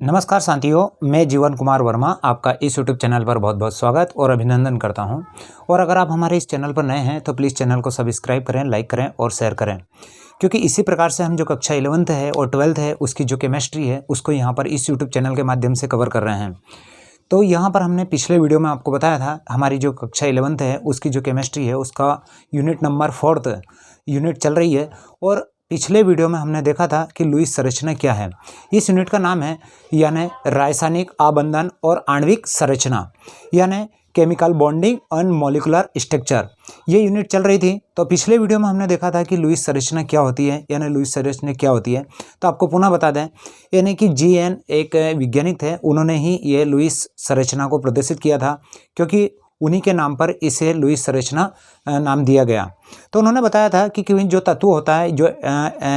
नमस्कार साथियों, मैं जीवन कुमार वर्मा आपका इस यूट्यूब चैनल पर बहुत बहुत स्वागत और अभिनंदन करता हूं। और अगर आप हमारे इस चैनल पर नए हैं तो प्लीज़ चैनल को सब्सक्राइब करें, लाइक करें और शेयर करें, क्योंकि इसी प्रकार से हम जो कक्षा 11th है और 12th है उसकी जो केमिस्ट्री है उसको यहाँ पर इस यूट्यूब चैनल के माध्यम से कवर कर रहे हैं। तो यहाँ पर हमने पिछले वीडियो में आपको बताया था हमारी जो कक्षा 11th है उसकी जो केमिस्ट्री है उसका यूनिट नंबर 4th यूनिट चल रही है। और पिछले वीडियो में हमने देखा था कि लुईस संरचना क्या है। इस यूनिट का नाम है यानी रासायनिक आबंधन और आणविक संरचना यानी chemical bonding and molecular structure, ये यूनिट चल रही थी। तो पिछले वीडियो में हमने देखा था कि लुईस संरचना क्या होती है यानी लुईस संरचना क्या होती है। तो आपको पुनः बता दें यानी कि GN एक वैज्ञानिक थे, उन्होंने ही ये लुईस संरचना को प्रदर्शित किया था, क्योंकि उन्हीं के नाम पर इसे लुईस संरचना नाम दिया गया। तो उन्होंने बताया था कि जो तत्व होता है, जो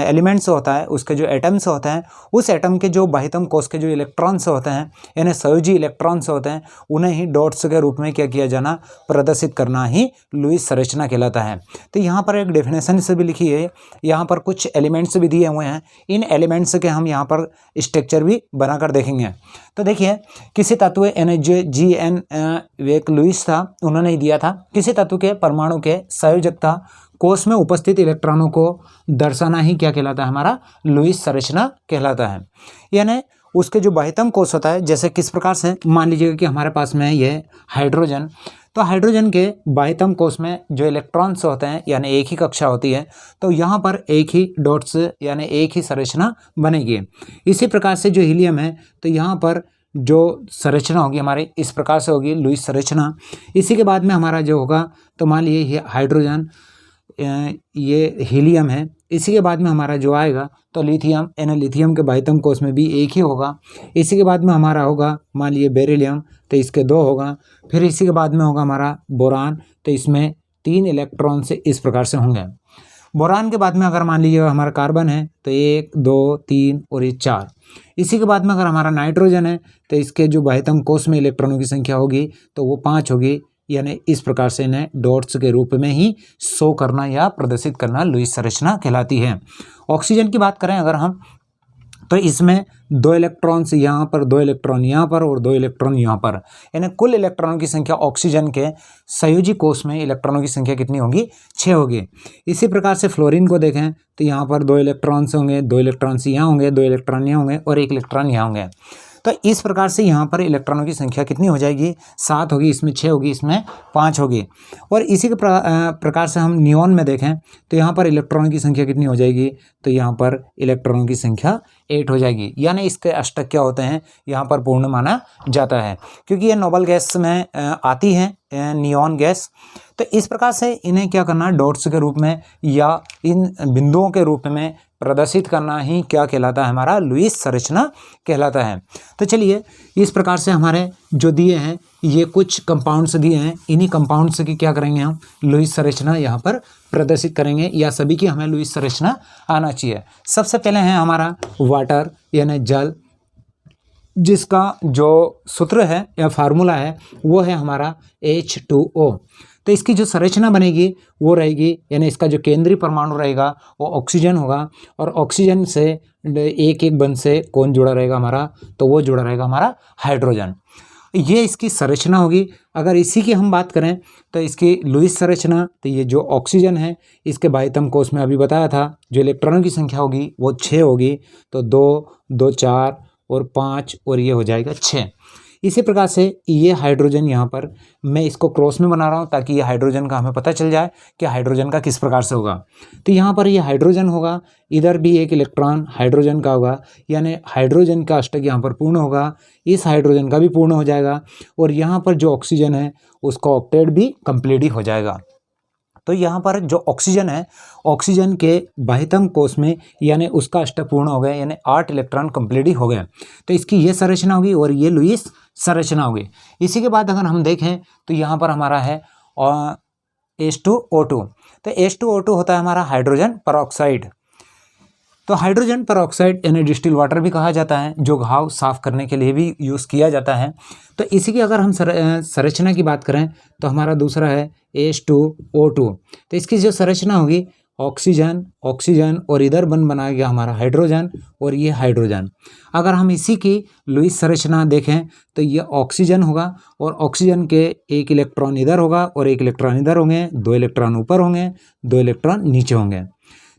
एलिमेंट्स होता है, उसके जो एटम्स होते हैं, उस एटम के जो बाह्यतम कोश के जो इलेक्ट्रॉन्स होते हैं यानी सहयोजी इलेक्ट्रॉन्स होते हैं, उन्हें ही डॉट्स के रूप में क्या किया जाना, प्रदर्शित करना ही लुईस संरचना कहलाता है। तो यहाँ पर एक डेफिनेशन से भी लिखी है, यहाँ पर कुछ एलिमेंट्स भी दिए हुए हैं, इन एलिमेंट्स के हम यहाँ पर स्ट्रक्चर भी बनाकर देखेंगे। तो देखिए, किसी तत्व यानी जो GN एक लुईस था, उन्होंने ही दिया था, किसी तत्व के परमाणु के संयोजकता कोश में उपस्थित इलेक्ट्रॉनों को दर्शाना ही क्या कहलाता है, हमारा लुईस संरचना कहलाता है। यानी उसके जो बाह्यतम कोश होता है, जैसे किस प्रकार से मान लीजिएगा कि हमारे पास में ये हाइड्रोजन, तो हाइड्रोजन के बाह्यतम कोश में जो इलेक्ट्रॉन्स होते हैं यानी एक ही कक्षा होती है, तो यहाँ पर एक ही डॉट्स यानी एक ही संरचना बनेगी। इसी प्रकार से जो हीलियम है, तो यहाँ पर जो संरचना होगी हमारी इस प्रकार से होगी लुईस संरचना। इसी के बाद में हमारा जो होगा, तो मान लीजिए हाइड्रोजन, ये हीलियम है, इसी के बाद में हमारा जो आएगा तो लिथियम, यानी लिथियम के बाह्यतम कोश में भी एक ही होगा। इसी के बाद में हमारा होगा मान लीजिए बेरिलियम, तो इसके 2 होगा। फिर इसी के बाद में होगा हमारा बोरान, तो इसमें 3 इलेक्ट्रॉन से इस प्रकार से होंगे। बोरान के बाद में अगर मान लीजिए हमारा कार्बन है तो 1 2 3 और ये 4। इसी के बाद में अगर हमारा नाइट्रोजन है तो इसके जो बाह्यतम कोश में इलेक्ट्रॉनों की संख्या होगी तो वो 5 होगी। यानी इस प्रकार से इन्हें डॉट्स के रूप में ही शो करना या प्रदर्शित करना लुईस संरचना कहलाती है। ऑक्सीजन की बात करें अगर हम, तो इसमें 2 इलेक्ट्रॉन्स यहाँ पर, 2 इलेक्ट्रॉन यहाँ पर और 2 इलेक्ट्रॉन यहाँ पर, यानी कुल इलेक्ट्रॉनों की संख्या ऑक्सीजन के संयोजी कोश में इलेक्ट्रॉनों की संख्या कितनी होगी, 6 होगी। इसी प्रकार से फ्लोरीन को देखें तो यहाँ पर 2 इलेक्ट्रॉन्स होंगे, 2 इलेक्ट्रॉन्स यहाँ होंगे, 2 इलेक्ट्रॉन यहाँ होंगे और 1 इलेक्ट्रॉन यहाँ होंगे। तो इस प्रकार से यहाँ पर इलेक्ट्रॉनों की संख्या कितनी हो जाएगी, 7 होगी, इसमें 6 होगी, इसमें 5 होगी। और इसी के प्रकार से हम नियॉन में देखें तो यहाँ पर इलेक्ट्रॉनों की संख्या कितनी हो जाएगी, तो यहाँ पर इलेक्ट्रॉनों की संख्या 8 हो जाएगी। यानी इसके अष्टक क्या होते हैं, यहाँ पर पूर्ण माना जाता है, क्योंकि ये नोबल गैस में आती है, नियॉन गैस। तो इस प्रकार से इन्हें क्या करना, डॉट्स के रूप में या इन बिंदुओं के रूप में प्रदर्शित करना ही क्या कहलाता है, हमारा लुईस संरचना कहलाता है। तो चलिए, इस प्रकार से हमारे जो दिए हैं ये कुछ कंपाउंड्स दिए हैं, इन्हीं कंपाउंड्स की क्या करेंगे हम, लुईस संरचना यहाँ पर प्रदर्शित करेंगे, या सभी की हमें लुईस संरचना आना चाहिए। सबसे पहले है हमारा वाटर यानी जल, जिसका जो सूत्र है या फार्मूला है वो है हमारा H2O। तो इसकी जो संरचना बनेगी वो रहेगी, यानी इसका जो केंद्रीय परमाणु रहेगा वो ऑक्सीजन होगा, और ऑक्सीजन से एक एक बंध से कौन जुड़ा रहेगा हमारा, तो वो जुड़ा रहेगा हमारा हाइड्रोजन। ये इसकी संरचना होगी। अगर इसी की हम बात करें तो इसकी लुईस संरचना, तो ये जो ऑक्सीजन है इसके बाह्यतम कोश में अभी बताया था जो इलेक्ट्रॉनों की संख्या होगी वो 6 होगी, तो 2 2 4 और 5 और ये हो जाएगा 6। इसी प्रकार से ये हाइड्रोजन, यहाँ पर मैं इसको क्रॉस में बना रहा हूँ ताकि ये हाइड्रोजन का हमें पता चल जाए कि हाइड्रोजन का किस प्रकार से होगा। तो यहाँ पर ये हाइड्रोजन होगा, इधर भी एक इलेक्ट्रॉन हाइड्रोजन का होगा, यानी हाइड्रोजन का अष्टक यहाँ पर पूर्ण होगा, इस हाइड्रोजन का भी पूर्ण हो जाएगा, और यहाँ पर जो ऑक्सीजन है उसका ऑक्टेट भी कंप्लीट ही हो जाएगा। तो यहाँ पर जो ऑक्सीजन है, ऑक्सीजन के बाह्यतम कोश में यानी उसका अष्टक पूर्ण हो गया, यानी 8 इलेक्ट्रॉन कंप्लीट ही हो गए। तो इसकी ये संरचना होगी और ये लुईस संरचना होगी। इसी के बाद अगर हम देखें तो यहाँ पर हमारा है H2O2। तो H2O2 होता है हमारा हाइड्रोजन परऑक्साइड। तो हाइड्रोजन परऑक्साइड यानी डिस्टिल वाटर भी कहा जाता है, जो घाव साफ करने के लिए भी यूज़ किया जाता है। तो इसी की अगर हम संरचना की बात करें तो हमारा दूसरा है H2O2। तो इसकी जो संरचना होगी, ऑक्सीजन, ऑक्सीजन और इधर बनाएगा हमारा हाइड्रोजन और ये हाइड्रोजन। अगर हम इसी की लुईस संरचना देखें तो ये ऑक्सीजन होगा और ऑक्सीजन के एक इलेक्ट्रॉन इधर होगा और एक इलेक्ट्रॉन इधर होंगे, 2 इलेक्ट्रॉन ऊपर होंगे, 2 इलेक्ट्रॉन नीचे होंगे।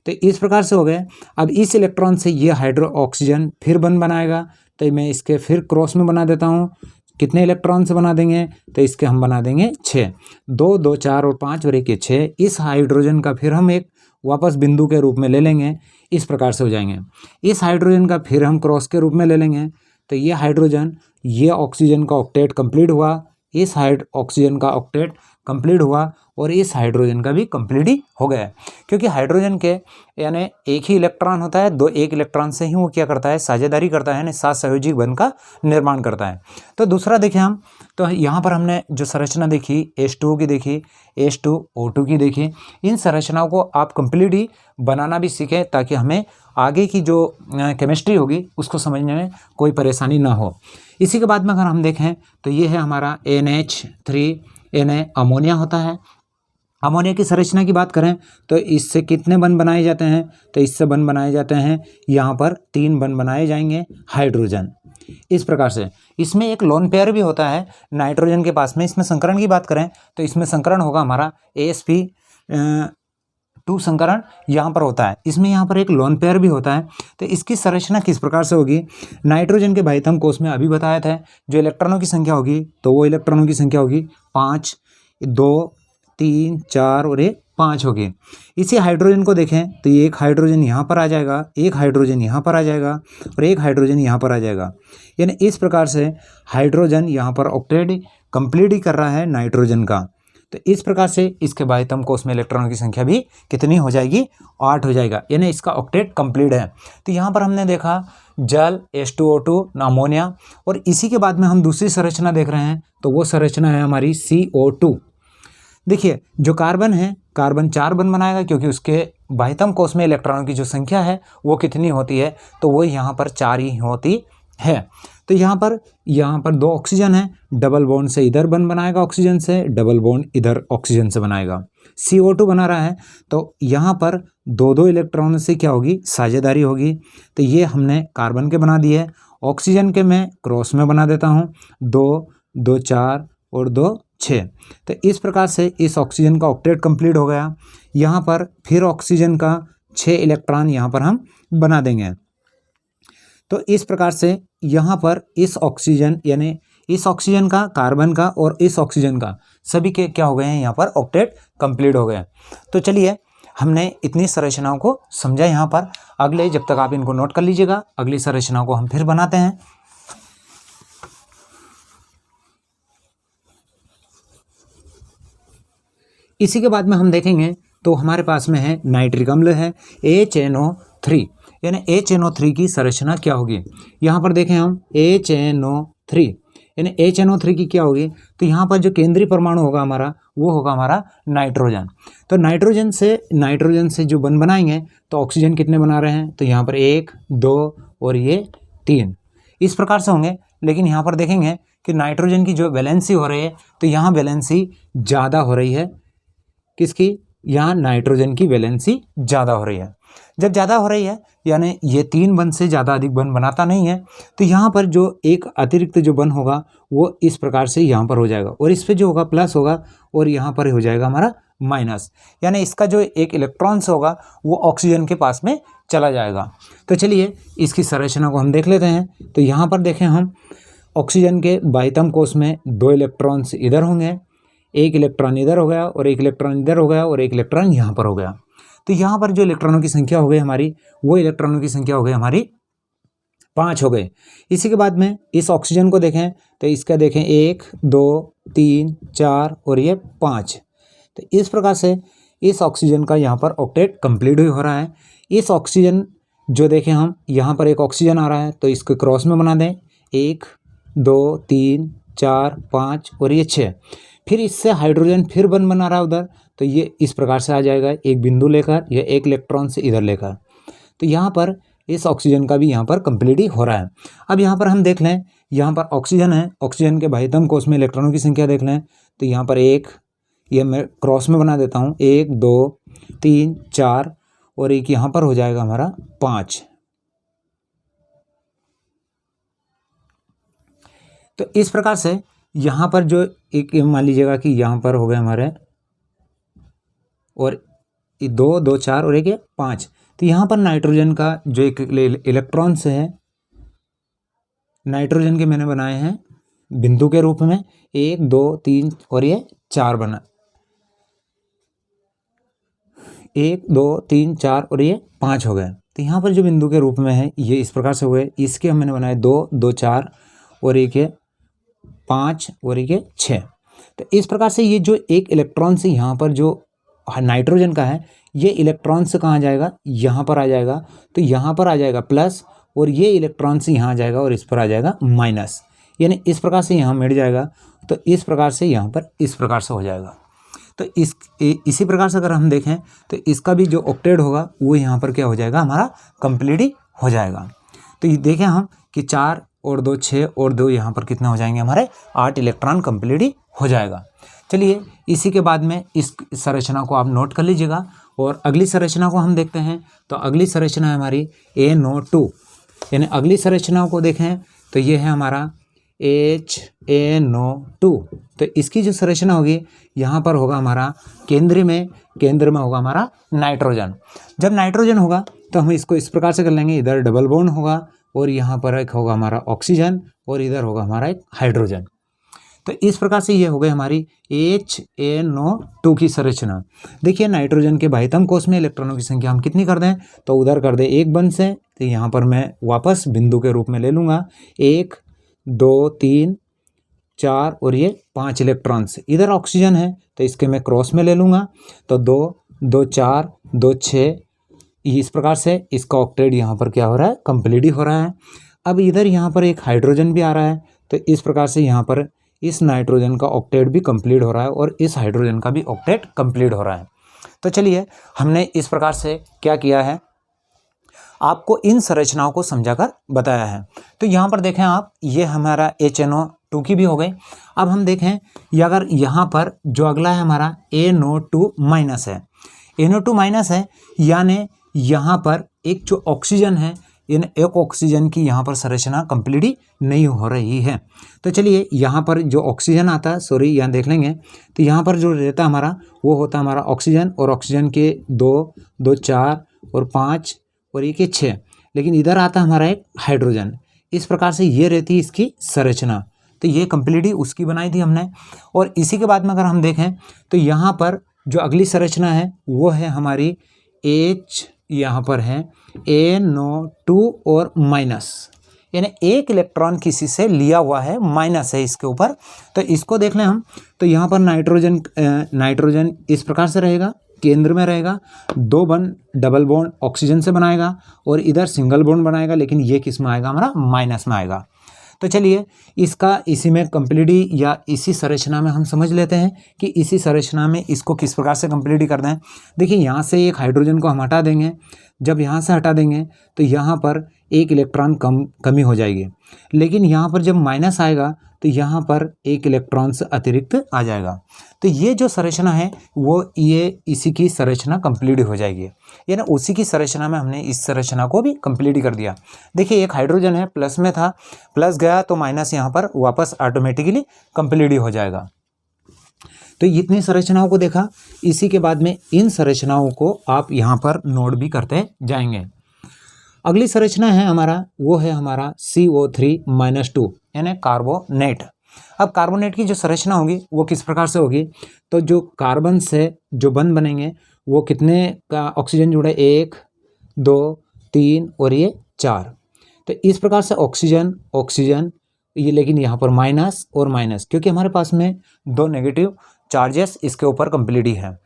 तो इस प्रकार से हो गए। अब इस इलेक्ट्रॉन से ये हाइड्रो ऑक्सीजन फिर बनाएगा, तो मैं इसके फिर क्रॉस में बना देता हूँ। कितने इलेक्ट्रॉन से बना देंगे, तो इसके हम बना देंगे 6, 2, 2, 4 और 5 और 1 ये 6। इस हाइड्रोजन का फिर हम एक वापस बिंदु के रूप में ले लेंगे, इस प्रकार से हो जाएंगे। इस हाइड्रोजन का फिर हम क्रॉस के रूप में ले लेंगे, तो ये हाइड्रोजन, ये ऑक्सीजन का ऑक्टेट कंप्लीट हुआ, इस ऑक्सीजन का ऑक्टेट कंप्लीट हुआ और इस हाइड्रोजन का भी कंप्लीट ही हो गया। क्योंकि हाइड्रोजन के यानी एक ही इलेक्ट्रॉन होता है, एक इलेक्ट्रॉन से ही वो क्या करता है, साझेदारी करता है, यानी सात सहयोजी बंध का निर्माण करता है। तो दूसरा देखें हम, तो यहाँ पर हमने जो संरचना देखी H2O की देखी, H2O2 की देखी। इन संरचनाओं को आप कंप्लीट ही बनाना भी सीखें ताकि हमें आगे की जो केमिस्ट्री होगी उसको समझने में कोई परेशानी ना हो। इसी के बाद में अगर हम देखें तो ये है हमारा NH3, Na अमोनिया होता है। अमोनिया की संरचना की बात करें तो इससे कितने बंध बनाए जाते हैं, तो इससे बंध बनाए जाते हैं यहाँ पर 3 बंध बनाए जाएंगे हाइड्रोजन। इस प्रकार से इसमें एक लोन पेयर भी होता है नाइट्रोजन के पास में। इसमें संकरण की बात करें तो इसमें संकरण होगा हमारा AsP2 संकरण यहाँ पर होता है। इसमें यहाँ पर एक लोन पेयर भी होता है। तो इसकी संरचना किस प्रकार से होगी, नाइट्रोजन के बाह्यतम कोश में अभी बताया था, जो इलेक्ट्रॉनों की संख्या होगी तो वो इलेक्ट्रॉनों की संख्या होगी 5, 2, 3, 4 और 5 होगी। इसी हाइड्रोजन को देखें तो ये एक हाइड्रोजन यहाँ पर आ जाएगा, एक हाइड्रोजन यहाँ पर आ जाएगा और एक हाइड्रोजन यहाँ पर आ जाएगा। यानी इस प्रकार से हाइड्रोजन यहाँ पर ऑक्टेट कंप्लीट ही कर रहा है नाइट्रोजन का। तो इस प्रकार से इसके बाह्यतम कोश में इलेक्ट्रॉनों की संख्या भी कितनी हो जाएगी, 8 हो जाएगा, यानी इसका ऑक्टेट कंप्लीट है। तो यहाँ पर हमने देखा जल, H2O2, अमोनिया, और इसी के बाद में हम दूसरी संरचना देख रहे हैं, तो वो संरचना है हमारी CO2। देखिए जो कार्बन है, कार्बन 4 बंध बनाएगा क्योंकि उसके बाह्यतम कोश में इलेक्ट्रॉनों की जो संख्या है वो कितनी होती है, तो वो यहाँ पर 4 ही होती है। तो यहाँ पर 2 ऑक्सीजन है, डबल बॉन्ड से इधर बंध बनाएगा ऑक्सीजन से, डबल बॉन्ड इधर ऑक्सीजन से बनाएगा। CO2 बना रहा है तो यहाँ पर 2-2 इलेक्ट्रॉन से क्या होगी, साझेदारी होगी। तो ये हमने कार्बन के बना दिए। ऑक्सीजन के मैं क्रॉस में बना देता हूँ, 2, 2, 4 और 2, 6। तो इस प्रकार से इस ऑक्सीजन का ऑक्टेट कंप्लीट हो गया। यहाँ पर फिर ऑक्सीजन का 6 इलेक्ट्रॉन यहाँ पर हम बना देंगे। तो इस प्रकार से यहाँ पर इस ऑक्सीजन, यानी इस ऑक्सीजन का, कार्बन का और इस ऑक्सीजन का, सभी के क्या हो गए हैं, यहाँ पर ऑक्टेट कंप्लीट हो गए। तो चलिए हमने इतनी संरचनाओं को समझा यहाँ पर। अगले, जब तक आप इनको नोट कर लीजिएगा, अगली संरचनाओं को हम फिर बनाते हैं। इसी के बाद में हम देखेंगे तो हमारे पास में है नाइट्रिक अम्ल है HNO3, यानी HNO3 की संरचना क्या होगी। यहाँ पर देखें हम HNO3, यानी HNO3 की क्या होगी, तो यहाँ पर जो केंद्रीय परमाणु होगा हमारा, वो होगा हमारा नाइट्रोजन। तो नाइट्रोजन से जो बंध बनाएंगे तो ऑक्सीजन कितने बना रहे हैं, तो यहाँ पर 1, 2 और ये 3, इस प्रकार से होंगे। लेकिन यहाँ पर देखेंगे कि नाइट्रोजन की जो वैलेंसी हो रही है, तो यहाँ वैलेंसी ज़्यादा हो रही है। किसकी, यहाँ नाइट्रोजन की वैलेंसी ज़्यादा हो रही है। जब ज़्यादा हो रही है यानी ये 3 बंध से ज़्यादा अधिक बंध बनाता नहीं है, तो यहाँ पर जो एक अतिरिक्त जो बंध होगा वो इस प्रकार से यहाँ पर हो जाएगा, और इस पर जो होगा प्लस होगा और यहाँ पर हो जाएगा हमारा माइनस, यानी इसका जो एक इलेक्ट्रॉन से होगा वो ऑक्सीजन के पास में चला जाएगा। तो चलिए इसकी संरचना को हम देख लेते हैं। तो यहाँ पर देखें हम, ऑक्सीजन के बाह्यतम कोश में 2 इलेक्ट्रॉन्स इधर होंगे, 1 इलेक्ट्रॉन इधर हो गया और 1 इलेक्ट्रॉन इधर हो गया और 1 इलेक्ट्रॉन यहाँ पर हो गया। तो यहाँ पर जो इलेक्ट्रॉनों की संख्या हो गई हमारी, वो इलेक्ट्रॉनों की संख्या हो गई हमारी 5 हो गए। इसी के बाद में इस ऑक्सीजन को देखें तो इसका देखें 1, 2, 3, 4 और ये 5। तो इस प्रकार से इस ऑक्सीजन का यहाँ पर ऑक्टेट कंप्लीट हो रहा है। इस ऑक्सीजन जो देखें हम, यहाँ पर एक ऑक्सीजन आ रहा है तो इसको क्रॉस में बना दें, 1, 2, 3, 4, 5 और ये 6। फिर इससे हाइड्रोजन फिर बना रहा है उधर, तो ये इस प्रकार से आ जाएगा, एक बिंदु लेकर या एक इलेक्ट्रॉन से इधर लेकर। तो यहाँ पर इस ऑक्सीजन का भी यहाँ पर कंप्लीट ही हो रहा है। अब यहाँ पर हम देख लें, यहाँ पर ऑक्सीजन है, ऑक्सीजन के बाह्यतम कोश में इलेक्ट्रॉनों की संख्या देख लें, तो यहाँ पर 1, ये मैं क्रॉस में बना देता हूँ, 1, 2, 3 4 और एक यहाँ पर हो जाएगा हमारा 5। तो इस प्रकार से यहाँ पर जो एक मान लीजिएगा कि यहाँ पर हो गए हमारे और 2 2 4 और एक 5। तो यहाँ पर नाइट्रोजन का जो एक इलेक्ट्रॉन्स है, नाइट्रोजन के मैंने बनाए हैं बिंदु के रूप में 1 2 3 और ये 4 बना, 1 2 3 4 और ये 5 हो गए। तो यहाँ पर जो बिंदु के रूप में है ये इस प्रकार से हुए। इसके मैंने बनाए 2 2 4 और एक 5 और एक 6। तो इस प्रकार से ये जो एक इलेक्ट्रॉन से यहाँ पर जो नाइट्रोजन का है, ये इलेक्ट्रॉन से कहाँ जाएगा, यहाँ पर आ जाएगा। तो यहाँ पर आ जाएगा प्लस और ये इलेक्ट्रॉन से यहाँ आ जाएगा और इस पर आ जाएगा माइनस, यानी इस प्रकार से यहाँ मिट जाएगा। तो इस प्रकार से यहाँ पर इस प्रकार से हो जाएगा। तो इसी प्रकार से अगर हम देखें तो इसका भी जो ऑक्टेट होगा वो यहाँ पर क्या हो जाएगा, हमारा कंप्लीट हो जाएगा। तो ये देखें हम कि 4 और 2 6 और 2 यहाँ पर कितना हो जाएंगे, हमारे 8 इलेक्ट्रॉन कंप्लीट हो जाएगा। चलिए इसी के बाद में इस संरचना को आप नोट कर लीजिएगा और अगली संरचना को हम देखते हैं। तो अगली संरचना है हमारी NO2, यानी अगली संरचना को देखें तो ये है हमारा HNO2। तो इसकी जो संरचना होगी यहाँ पर होगा हमारा केंद्र में होगा हमारा नाइट्रोजन। जब नाइट्रोजन होगा तो हम इसको इस प्रकार से कर लेंगे, इधर डबल बॉन्ड होगा और यहाँ पर एक होगा हमारा ऑक्सीजन और इधर होगा हमारा एक हाइड्रोजन। तो इस प्रकार से ये हो गई हमारी HNO2 की संरचना। देखिए नाइट्रोजन के बाह्यतम कोश में इलेक्ट्रॉनों की संख्या हम कितनी कर दें, तो उधर कर दें 1 बंद से। तो यहाँ पर मैं वापस बिंदु के रूप में ले लूँगा 1 2 3 4 और ये 5 इलेक्ट्रॉन्स। इधर ऑक्सीजन है तो इसके मैं क्रॉस में ले लूँगा, तो 2 2 4 2 6। इस प्रकार से इसका ऑक्टेट यहाँ पर क्या हो रहा है, कंप्लीट हो रहा है। अब इधर यहाँ पर एक हाइड्रोजन भी आ रहा है, तो इस प्रकार से यहाँ पर इस नाइट्रोजन का ऑक्टेट भी कंप्लीट हो रहा है और इस हाइड्रोजन का भी ऑक्टेट कंप्लीट हो रहा है। तो चलिए हमने इस प्रकार से क्या किया है, आपको इन संरचनाओं को समझाकर बताया है। तो यहाँ पर देखें आप, ये हमारा HNO2 की भी हो गई। अब हम देखें ये अगर यहाँ पर जो अगला है हमारा NO2 माइनस है, NO2 माइनस है, यानी यहाँ पर एक जो ऑक्सीजन है, इन एक ऑक्सीजन की यहाँ पर संरचना कंप्लीट नहीं हो रही है। तो चलिए यहाँ पर जो ऑक्सीजन आता है, सॉरी यहाँ देख लेंगे, तो यहाँ पर जो रहता है हमारा वो होता है हमारा ऑक्सीजन, और ऑक्सीजन के 2 2 4 और 5 और एक 6, लेकिन इधर आता है हमारा एक हाइड्रोजन। इस प्रकार से ये रहती है इसकी संरचना। तो ये कंप्लीट ही उसकी बनाई थी हमने। और इसी के बाद में अगर हम देखें तो यहाँ पर जो अगली संरचना है वो है हमारी यहाँ पर है NO2 और माइनस, यानी एक इलेक्ट्रॉन किसी से लिया हुआ है, माइनस है इसके ऊपर। तो इसको देख लें हम, तो यहाँ पर नाइट्रोजन इस प्रकार से रहेगा, केंद्र में रहेगा, 2 बॉन्ड डबल बॉन्ड ऑक्सीजन से बनाएगा और इधर सिंगल बॉन्ड बनाएगा, लेकिन ये किस में आएगा, हमारा माइनस में आएगा। तो चलिए इसका इसी में कंप्लीट या इसी संरचना में हम समझ लेते हैं कि इसी संरचना में इसको किस प्रकार से कंप्लीट कर दें। देखिए यहाँ से एक हाइड्रोजन को हम हटा देंगे, जब यहाँ से हटा देंगे तो यहाँ पर एक इलेक्ट्रॉन कमी हो जाएगी, लेकिन यहाँ पर जब माइनस आएगा तो यहाँ पर एक इलेक्ट्रॉन से अतिरिक्त आ जाएगा। तो ये जो संरचना है वो ये इसी की संरचना कंप्लीट हो जाएगी, यानी उसी की संरचना में हमने इस संरचना को भी कंप्लीट कर दिया। देखिए एक हाइड्रोजन है, प्लस में था, प्लस गया तो माइनस यहाँ पर वापस ऑटोमेटिकली कंप्लीट हो जाएगा। तो इतनी संरचनाओं को देखा। इसी के बाद में इन संरचनाओं को आप यहाँ पर नोट भी करते जाएंगे। अगली संरचना है हमारा, वो है हमारा CO3-2 यानी कार्बोनेट। अब कार्बोनेट की जो संरचना होगी वो किस प्रकार से होगी, तो जो कार्बन से जो बंध बनेंगे वो कितने का ऑक्सीजन जुड़ा है, 1 2 3 और ये 4। तो इस प्रकार से ऑक्सीजन ये, लेकिन यहाँ पर माइनस और माइनस, क्योंकि हमारे पास में 2 नेगेटिव चार्जेस इसके ऊपर कंप्लीट ही है।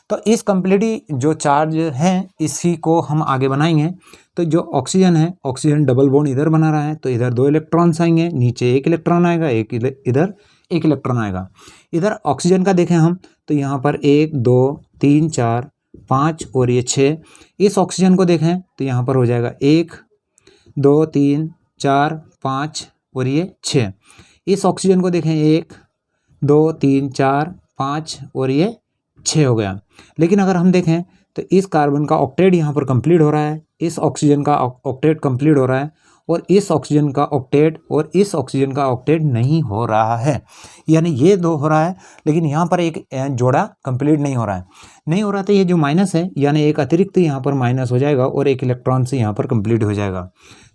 तो इस कंप्लीट जो चार्ज हैं इसी को हम आगे बनाएंगे। तो जो ऑक्सीजन है, ऑक्सीजन डबल बॉन्ड इधर बना रहा है, तो इधर 2 इलेक्ट्रॉन्स आएंगे, नीचे 1 इलेक्ट्रॉन आएगा, इधर 1 इलेक्ट्रॉन आएगा। इधर ऑक्सीजन का देखें हम तो यहाँ पर 1 2 3 4 5 और ये 6। इस ऑक्सीजन को देखें तो यहाँ पर हो जाएगा 1 2 3 4 5 और ये 6। इस ऑक्सीजन को देखें 1 2 3 4 5 और ये 6 हो गया। लेकिन अगर हम देखें तो इस कार्बन का ऑक्टेट यहाँ पर कंप्लीट हो रहा है, इस ऑक्सीजन का ऑक्टेट कंप्लीट हो रहा है, और इस ऑक्सीजन का ऑक्टेट और इस ऑक्सीजन का ऑक्टेट नहीं हो रहा है। यानी ये दो हो रहा है, लेकिन यहाँ पर एक जोड़ा कंप्लीट नहीं हो रहा है। नहीं हो रहा तो ये जो माइनस है, यानी एक अतिरिक्त यहाँ पर माइनस हो जाएगा और एक इलेक्ट्रॉन से यहाँ पर कंप्लीट हो जाएगा।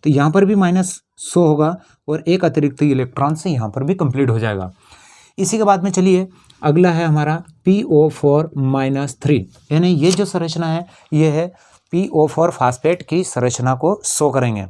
तो यहाँ पर भी माइनस शो होगा और एक अतिरिक्त इलेक्ट्रॉन से यहाँ पर भी कंप्लीट हो जाएगा। इसी के बाद में चलिए अगला है हमारा PO4-3, यानी ये जो संरचना है ये है PO4 फास्फेट की संरचना को शो करेंगे।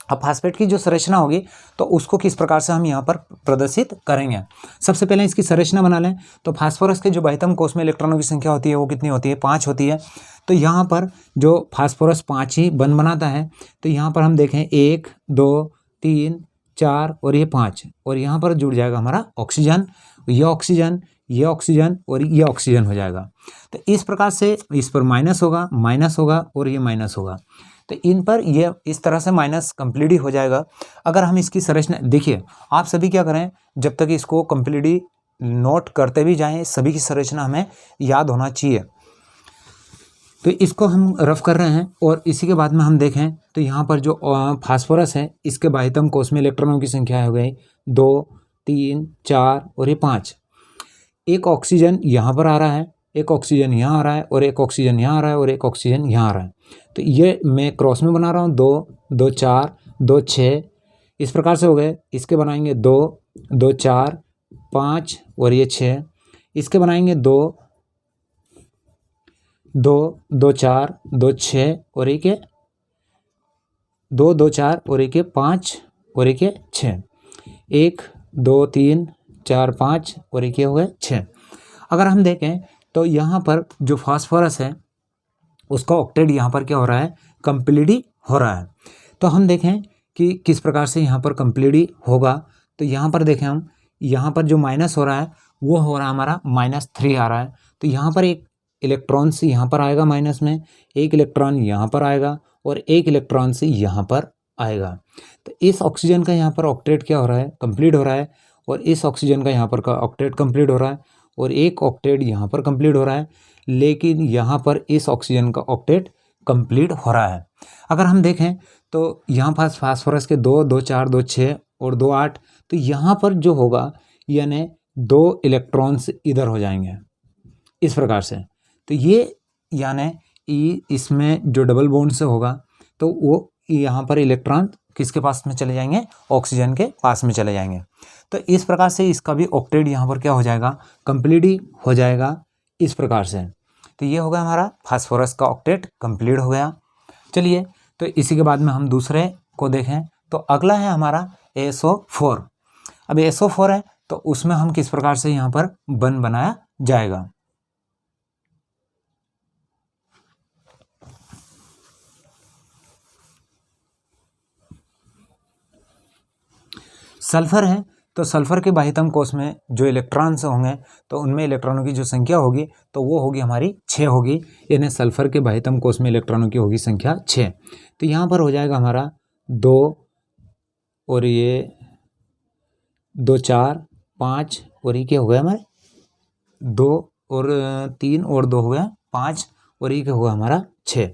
अब फास्फेट की जो संरचना होगी तो उसको किस प्रकार से हम यहाँ पर प्रदर्शित करेंगे। सबसे पहले इसकी संरचना बना लें। तो फास्फोरस के जो बाह्यतम कोष में इलेक्ट्रॉनों की संख्या होती है वो कितनी होती है, 5 होती है। तो यहाँ पर जो फास्फोरस 5 ही बंध बनाता है। तो यहाँ पर हम देखें 1 2 3 4 और ये 5, और यहाँ पर जुड़ जाएगा हमारा ऑक्सीजन, ये ऑक्सीजन, ये ऑक्सीजन और ये ऑक्सीजन हो जाएगा। तो इस प्रकार से इस पर माइनस होगा और ये माइनस होगा। तो इन पर ये इस तरह से माइनस कंप्लीटली हो जाएगा। अगर हम इसकी संरचना देखिए, आप सभी क्या करें, जब तक इसको कंप्लीटली नोट करते भी जाएं, सभी की संरचना हमें याद होना चाहिए। तो इसको हम रफ कर रहे हैं और इसी के बाद में हम देखें तो यहाँ पर जो फास्फोरस है इसके बाह्यतम कोष में इलेक्ट्रॉनों की संख्या हो गई 2 3 4 और ये 5। एक ऑक्सीजन यहाँ पर आ रहा है, एक ऑक्सीजन यहाँ आ रहा है और एक ऑक्सीजन यहाँ आ रहा है और एक ऑक्सीजन यहाँ आ रहा है। तो ये मैं क्रॉस में बना रहा हूँ 2 2 4 2 6, इस प्रकार से हो गए। इसके बनाएंगे 2 2 4 5 और ये 6, इसके बनाएंगे 2 2 2 4 2 6 और एक 2 2 4 और एक 5 और एक 6, 1 2 3 4 5 और एक हो गए 6। अगर हम देखें तो यहाँ पर जो फास्फोरस है उसका ऑक्टेट यहाँ पर क्या हो रहा है, कंप्लीटली हो रहा है। तो हम देखें कि किस प्रकार से यहाँ पर कंप्लीटली होगा। तो यहाँ पर देखें हम, यहाँ पर जो माइनस हो रहा है वो हो रहा है हमारा -3 आ रहा है। तो यहाँ पर एक इलेक्ट्रॉन से यहाँ पर आएगा माइनस में, एक इलेक्ट्रॉन यहाँ पर आएगा और एक इलेक्ट्रॉन से यहाँ पर आएगा। तो इस ऑक्सीजन का यहाँ पर ऑक्टेट क्या हो रहा है, कंप्लीट हो रहा है, और इस ऑक्सीजन का यहाँ पर का ऑक्टेट कंप्लीट हो रहा है, और एक ऑक्टेट यहाँ पर कंप्लीट हो रहा है, लेकिन यहाँ पर इस ऑक्सीजन का ऑक्टेट कंप्लीट हो रहा है। अगर हम देखें तो यहाँ पास फास्फोरस के 2 2 4 2 6 और 2 8, तो यहाँ पर जो होगा यानी 2 इलेक्ट्रॉन्स इधर हो जाएंगे इस प्रकार से। तो ये यानी इसमें जो डबल बॉन्ड से होगा तो वो यहाँ पर इलेक्ट्रॉन किसके पास में चले जाएंगे, ऑक्सीजन के पास में चले जाएंगे। तो इस प्रकार से इसका भी ऑक्टेट यहाँ पर क्या हो जाएगा, कंप्लीट ही हो जाएगा इस प्रकार से। तो ये हो गया हमारा फास्फोरस का ऑक्टेट कंप्लीट हो गया। चलिए तो इसी के बाद में हम दूसरे को देखें तो अगला है हमारा SO4। अब SO4 है तो उसमें हम किस प्रकार से यहाँ पर बंध बनाया जाएगा। सल्फर है तो सल्फर के बाह्यतम कोष में जो इलेक्ट्रॉन्स होंगे तो उनमें इलेक्ट्रॉनों की जो संख्या होगी तो वो होगी हमारी 6 होगी, यानी सल्फर के बाह्यतम कोष में इलेक्ट्रॉनों की होगी संख्या 6। तो यहाँ पर हो जाएगा हमारा 2 और ये 2 4 5 और ये क्या हो गया हमारे 2 और 3 और 2 हो गया 5 और ये क्या होगा हमारा 6।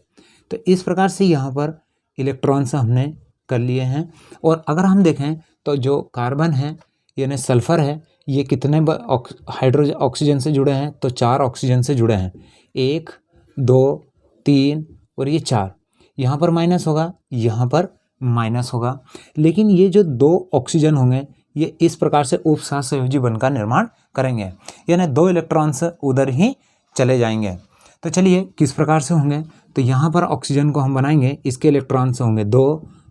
तो इस प्रकार से यहाँ पर इलेक्ट्रॉन्स हमने कर लिए हैं। और अगर हम देखें तो जो कार्बन है यानी सल्फर है ये कितने हाइड्रोजन ऑक्सीजन से जुड़े हैं, तो 4 ऑक्सीजन से जुड़े हैं, 1 2 3 और ये 4। यहाँ पर माइनस होगा, यहाँ पर माइनस होगा, लेकिन ये जो 2 ऑक्सीजन होंगे ये इस प्रकार से उपसहसंयोजी बंध का निर्माण करेंगे, यानी 2 इलेक्ट्रॉन्स उधर ही चले जाएंगे। तो चलिए किस प्रकार से होंगे, तो यहाँ पर ऑक्सीजन को हम बनाएंगे, इसके इलेक्ट्रॉन्स होंगे 2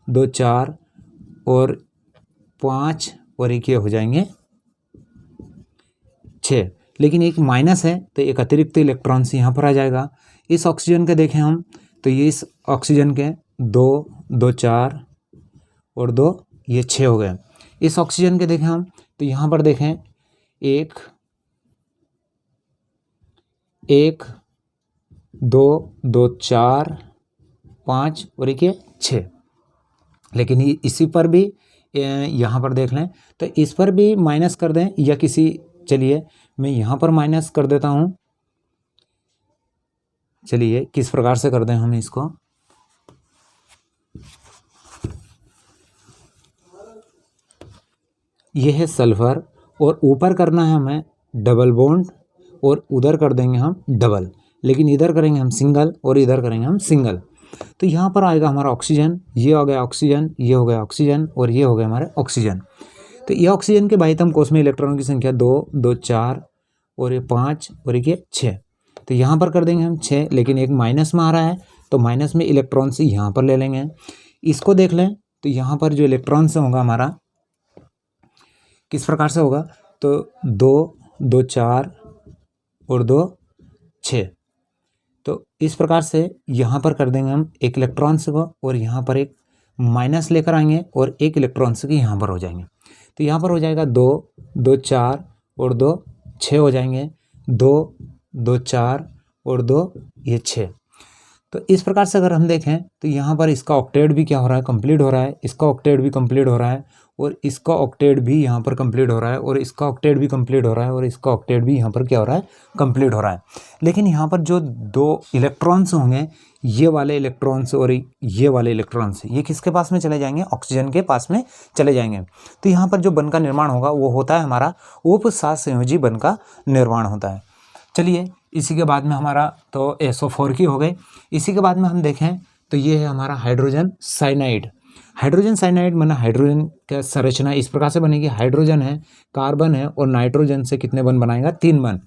2 4 और 5 और एक ये हो जाएंगे 6, लेकिन एक माइनस है तो एक अतिरिक्त इलेक्ट्रॉन से यहाँ पर आ जाएगा। इस ऑक्सीजन के देखें हम तो ये इस ऑक्सीजन के 2 2 4 और 2 ये 6 हो गए। इस ऑक्सीजन के देखें हम तो यहाँ पर देखें 1 1 2 2 4 5 और एक ये 6, लेकिन इसी पर भी यहाँ पर देख लें तो इस पर भी माइनस कर दें या किसी, चलिए मैं यहाँ पर माइनस कर देता हूँ चलिए किस प्रकार से कर दें हम इसको। ये है सल्फर और ऊपर करना है हमें डबल बॉन्ड और उधर कर देंगे हम डबल, लेकिन इधर करेंगे हम सिंगल और इधर करेंगे हम सिंगल। तो यहाँ पर आएगा हमारा ऑक्सीजन, ये हो गया ऑक्सीजन, ये हो गया ऑक्सीजन और ये हो गया हमारे ऑक्सीजन। तो ये ऑक्सीजन के बाह्यतम कोश में इलेक्ट्रॉनों की संख्या 2, 2 4 और ये 5 और ये 6। तो यहाँ पर कर देंगे हम 6, लेकिन एक माइनस में आ रहा है तो माइनस में इलेक्ट्रॉन से यहाँ पर ले लेंगे। इसको देख लें तो यहाँ पर जो इलेक्ट्रॉन से होगा हमारा किस प्रकार से होगा, तो 2, 2 4 और 2 6। तो इस प्रकार से यहाँ पर कर देंगे हम एक इलेक्ट्रॉन से को और यहाँ पर एक माइनस लेकर आएंगे और एक इलेक्ट्रॉन से यहाँ पर हो जाएंगे। तो यहाँ पर हो जाएगा 2, 2 4 और 2 6 हो जाएंगे, 2, 2 4 और 2 ये 6। तो इस प्रकार से अगर हम देखें तो यहाँ पर इसका ऑक्टेट भी क्या हो रहा है, कंप्लीट हो रहा है, इसका ऑक्टेट भी कंप्लीट हो रहा है और इसका ऑक्टेट भी यहाँ पर कंप्लीट हो रहा है और इसका ऑक्टेट भी कंप्लीट हो रहा है और इसका ऑक्टेट भी यहाँ पर क्या हो रहा है, कंप्लीट हो रहा है। लेकिन यहाँ पर जो 2 इलेक्ट्रॉन्स होंगे, ये वाले इलेक्ट्रॉन्स और ये वाले इलेक्ट्रॉन्स, ये किसके पास में चले जाएंगे, ऑक्सीजन के पास में चले जाएंगे। तो यहाँ पर जो बन का निर्माण होगा वो होता है हमारा उपसहसंयोजी बन का निर्माण होता है। चलिए इसी के बाद में हमारा तो SO4 की हो गई। इसी के बाद में हम देखें तो ये है हमारा हाइड्रोजन साइनाइड। हाइड्रोजन साइनाइड माना हाइड्रोजन का संरचना इस प्रकार से बनेगी, हाइड्रोजन है, कार्बन है और नाइट्रोजन से कितने बन बनाएगा, 3 बन।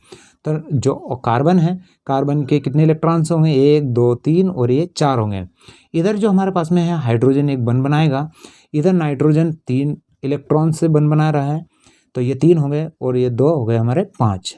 तो जो कार्बन है, कार्बन के कितने इलेक्ट्रॉन्स होंगे, 1 2 3 और ये 4 होंगे। इधर जो हमारे पास में है हाइड्रोजन एक बन बनाएगा, इधर नाइट्रोजन 3 इलेक्ट्रॉन से बन बना रहा है, तो ये 3 हो गए और ये 2 हो गए हमारे 5।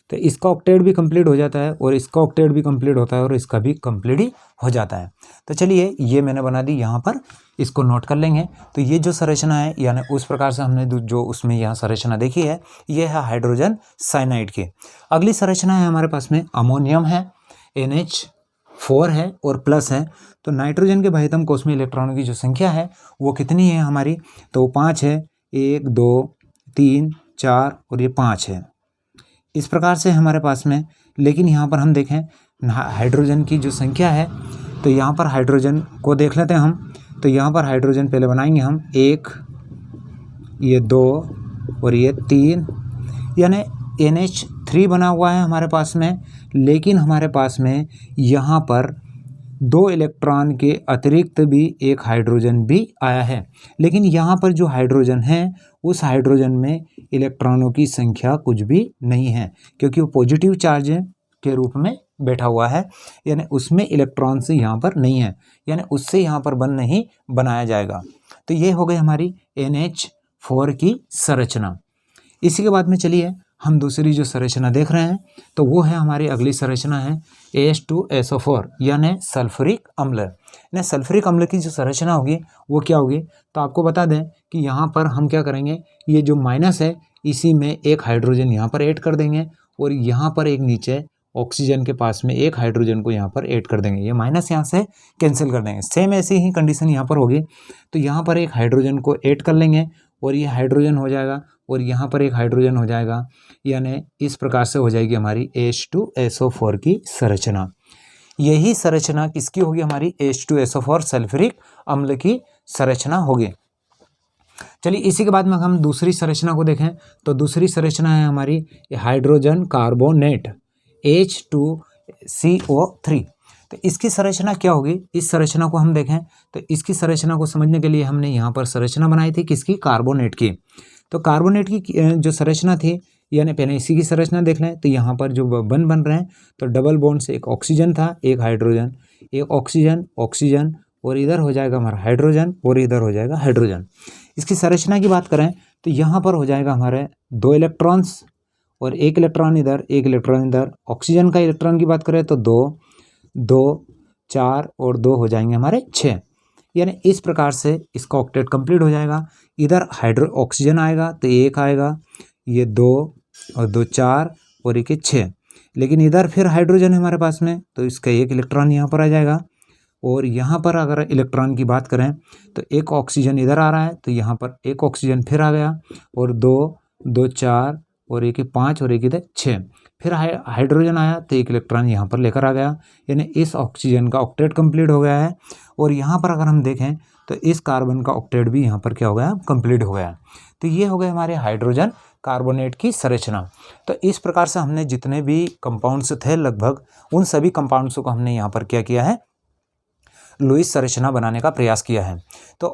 तो इसका ऑक्टेट भी कंप्लीट हो जाता है और इसका ऑक्टेट भी कंप्लीट होता है और इसका भी कंप्लीट ही हो जाता है। तो चलिए ये मैंने बना दी, यहाँ पर इसको नोट कर लेंगे। तो ये जो संरचना है यानी उस प्रकार से हमने जो उसमें यहाँ संरचना देखी है, ये है हाइड्रोजन साइनाइड की। अगली संरचना है हमारे पास में अमोनियम है, NH4 है और प्लस है। तो नाइट्रोजन के बाह्यतम कोश में इलेक्ट्रॉनों की जो संख्या है वो कितनी है हमारी, तो 5 है, 1 2 3 4 और ये 5 है। इस प्रकार से हमारे पास में, लेकिन यहाँ पर हम देखें हाइड्रोजन की जो संख्या है, तो यहाँ पर हाइड्रोजन को देख लेते हैं हम। तो यहाँ पर हाइड्रोजन पहले बनाएंगे हम, 1 ये 2 और ये 3, यानी NH3 बना हुआ है हमारे पास में। लेकिन हमारे पास में यहाँ पर 2 इलेक्ट्रॉन के अतिरिक्त भी एक हाइड्रोजन भी आया है, लेकिन यहाँ पर जो हाइड्रोजन है उस हाइड्रोजन में इलेक्ट्रॉनों की संख्या कुछ भी नहीं है, क्योंकि वो पॉजिटिव चार्ज के रूप में बैठा हुआ है, यानी उसमें इलेक्ट्रॉन से यहाँ पर नहीं है, यानी उससे यहाँ पर बन नहीं बनाया जाएगा। तो ये हो गई हमारी NH4 की संरचना। इसी के बाद में चलिए हम दूसरी जो संरचना देख रहे हैं तो वो है हमारी अगली संरचना है H2SO4 यानी सल्फ्यूरिक अम्ल। यानी सल्फ्यूरिक अम्ल की जो संरचना होगी वो क्या होगी, तो आपको बता दें कि यहाँ पर हम क्या करेंगे, ये जो माइनस है इसी में एक हाइड्रोजन यहाँ पर ऐड कर देंगे और यहाँ पर एक नीचे ऑक्सीजन के पास में एक हाइड्रोजन को यहाँ पर ऐड कर देंगे, ये माइनस यहाँ से कैंसिल कर देंगे। सेम ऐसी ही कंडीशन यहाँ पर होगी। तो यहाँ पर एक हाइड्रोजन को ऐड कर लेंगे और ये हाइड्रोजन हो जाएगा और यहाँ पर एक हाइड्रोजन हो जाएगा, यानी इस प्रकार से हो जाएगी हमारी H2SO4 की संरचना। यही संरचना किसकी होगी, हमारी H2SO4 सल्फ्यूरिक अम्ल की संरचना होगी। चलिए इसी के बाद में हम दूसरी संरचना को देखें तो दूसरी संरचना है हमारी हाइड्रोजन कार्बोनेट H2CO3। तो इसकी संरचना क्या होगी, इस संरचना को हम देखें तो इसकी संरचना को समझने के लिए हमने यहाँ पर संरचना बनाई थी किसकी, कार्बोनेट की। तो कार्बोनेट की जो संरचना थी, यानी पहले इसी की संरचना देख लें तो यहाँ पर जो बन रहे हैं तो डबल बॉन्ड से एक ऑक्सीजन था, एक हाइड्रोजन, एक ऑक्सीजन ऑक्सीजन और इधर हो जाएगा हमारा हाइड्रोजन और इधर हो जाएगा हाइड्रोजन। इसकी संरचना की बात करें तो यहाँ पर हो जाएगा हमारे 2 इलेक्ट्रॉन्स और एक इलेक्ट्रॉन इधर, एक इलेक्ट्रॉन इधर। ऑक्सीजन का इलेक्ट्रॉन की बात करें तो 2 2 4 और 2 हो जाएंगे हमारे 6, यानी इस प्रकार से इसका ऑक्टेट कंप्लीट हो जाएगा। इधर ऑक्सीजन आएगा तो 1 आएगा, ये 2 और 2 4 और 1 6, लेकिन इधर फिर हाइड्रोजन है हमारे पास में तो इसका एक इलेक्ट्रॉन यहाँ पर आ जाएगा। और यहाँ पर अगर इलेक्ट्रॉन की बात करें तो एक ऑक्सीजन इधर आ रहा है तो यहाँ पर एक ऑक्सीजन फिर आ गया और 2 2 4 और 1 5 और 1 इधर 6, फिर हाइड्रोजन आया तो एक इलेक्ट्रॉन यहाँ पर लेकर आ गया, यानी इस ऑक्सीजन का ऑक्टेट कंप्लीट हो गया है। और यहाँ पर अगर हम देखें तो इस कार्बन का ऑक्टेट भी यहाँ पर क्या हो गया, कंप्लीट हो गया। तो ये हो गए हमारे हाइड्रोजन कार्बोनेट की संरचना। तो इस प्रकार से हमने जितने भी कंपाउंड्स थे लगभग उन सभी कंपाउंड्स को हमने यहाँ पर क्या किया है, लुईस संरचना बनाने का प्रयास किया है। तो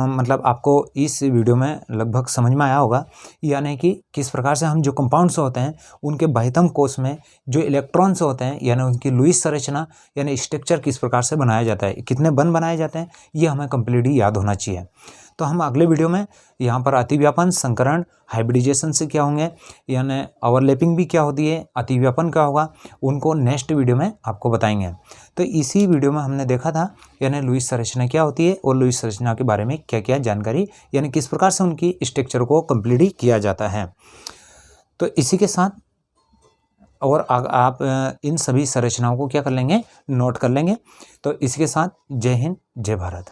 मतलब आपको इस वीडियो में लगभग समझ में आया होगा, यानी कि किस प्रकार से हम जो कंपाउंड्स होते हैं उनके बाह्यतम कोश में जो इलेक्ट्रॉन्स होते हैं यानी उनकी लुईस संरचना यानी स्ट्रक्चर किस प्रकार से बनाया जाता है, कितने बंध बनाए जाते हैं, ये हमें कंप्लीटली याद होना चाहिए। तो हम अगले वीडियो में यहाँ पर अतिव्यापन, संकरण, हाइब्रिडाइजेशन से क्या होंगे, यानी ओवरलैपिंग भी क्या होती है, अतिव्यापन क्या होगा, उनको नेक्स्ट वीडियो में आपको बताएंगे। तो इसी वीडियो में हमने देखा था यानी लुईस संरचना क्या होती है और लुईस संरचना के बारे में क्या क्या जानकारी, यानी किस प्रकार से उनकी स्ट्रक्चर को कंप्लीटली किया जाता है। तो इसी के साथ और आप इन सभी संरचनाओं को क्या कर लेंगे, नोट कर लेंगे। तो इसके साथ जय हिंद, जय भारत।